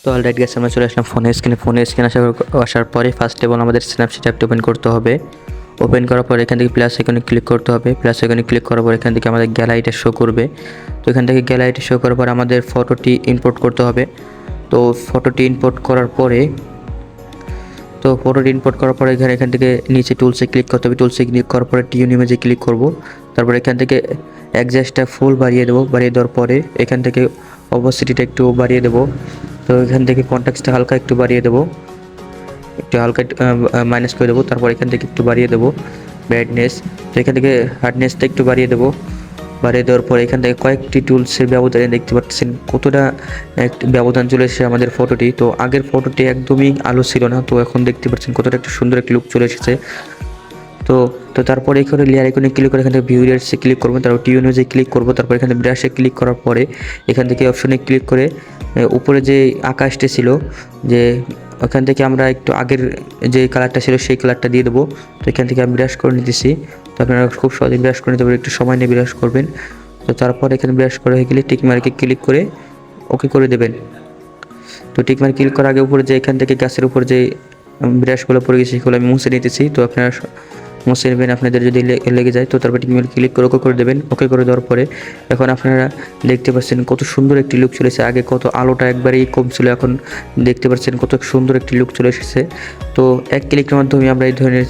তো alright guys, আমরা চলে আসলাম ফোনের স্ক্রিনে আসার পরে ফার্স্ট অফ অল আমাদের স্ন্যাপচিট অ্যাপটি ওপেন করতে হবে। ওপেন করার পর এখান থেকে প্লাস আইকনে ক্লিক করতে হবে। প্লাস আইকনে ক্লিক করার পর এখান থেকে আমাদের গ্যালারিটা শো করবে। তো এখান থেকে গ্যালারিটি শো করার পর আমাদের ফটোটি ইম্পোর্ট করতে হবে। তো ফটোটি ইম্পোর্ট করার পরে এখান থেকে নিচে টুলসে ক্লিক করতে হবে। টুলসে ক্লিক করার পরে টিউন ইমেজে ক্লিক করব। তারপর এখান থেকে অ্যাডজাস্টটা ফুল বাড়িয়ে দেবো। বাড়িয়ে দেওয়ার পরে এখান থেকে অপসিটিটা একটু বাড়িয়ে দেবো। তো এখান থেকে কন্ট্রাস্টটা হালকা একটু বাড়িয়ে দেবো, একটু হালকা মাইনাস করে দেবো। তারপর এখান থেকে একটু বাড়িয়ে দেবো ব্রাইটনেস। তো এখান থেকে হার্ডনেসটা একটু বাড়িয়ে দেবো। বাড়িয়ে দেওয়ার পর এখান থেকে কয়েকটি টুলসের ব্যবধানে দেখতে পাচ্ছেন কতটা ব্যবধান চলে এসেছে আমাদের ফটোটি। তো আগের ফটোটি একদমই আলো ছিল না, তো এখন দেখতে পাচ্ছেন কতটা একটা সুন্দর একটা লুক চলে এসেছে। তো তো তারপরে এখানে লেয়ার আইকনে ক্লিক করে এখান থেকে ভিউ লেয়ার্সে ক্লিক করবো। তারপর টিউনোজে ক্লিক করবো। তারপর এখানে ব্রাশে ক্লিক করার পরে এখান থেকে অপশনে ক্লিক করে উপরে যে আকাশটা ছিল, যে ওখান থেকে আমরা একটু আগের যে কালারটা ছিল সেই কালারটা দিয়ে দেবো। তো এখান থেকে আমি ব্রাশ করে নিতেছি। তো আপনারা খুব সহজে ব্রাশ করে নিতে পারবেন, একটু সময় নিয়ে ব্রাশ করবেন। তো তারপর এখানে ব্রাশ করা হয়ে গেলে টিক মার্কে ক্লিক করে ওকে করে দেবেন। তো টিক মার্ক ক্লিক করার আগে উপরে যে এখান থেকে গাছের উপর যে ব্রাশগুলো পড়ে গেছে সেগুলো আমি মুছে নিতেছি। তো আপনারা মুছে নেবেন আপনাদের যদি লেগে যায়। তো তারপর টিক মার্ক ক্লিক করে ওকে করে দেবেন। ওকে করে দেওয়ার পরে এখন আপনারা দেখতে পাচ্ছেন কত সুন্দর একটি লুক চলে এসেছে। আগে কত আলোটা একবারেই কম ছিল, এখন দেখতে পাচ্ছেন কত সুন্দর একটি লুক চলে এসেছে। তো এক ক্লিকের মাধ্যমে আমরা এই ধরনের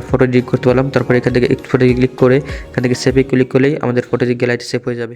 ফটো এডিট করতে পারলাম। তারপর এখান থেকে ফটো ক্লিক করে এখান থেকে সেভে ক্লিক করলেই আমাদের ফটো গ্যালারিতে সেভ হয়ে যাবে।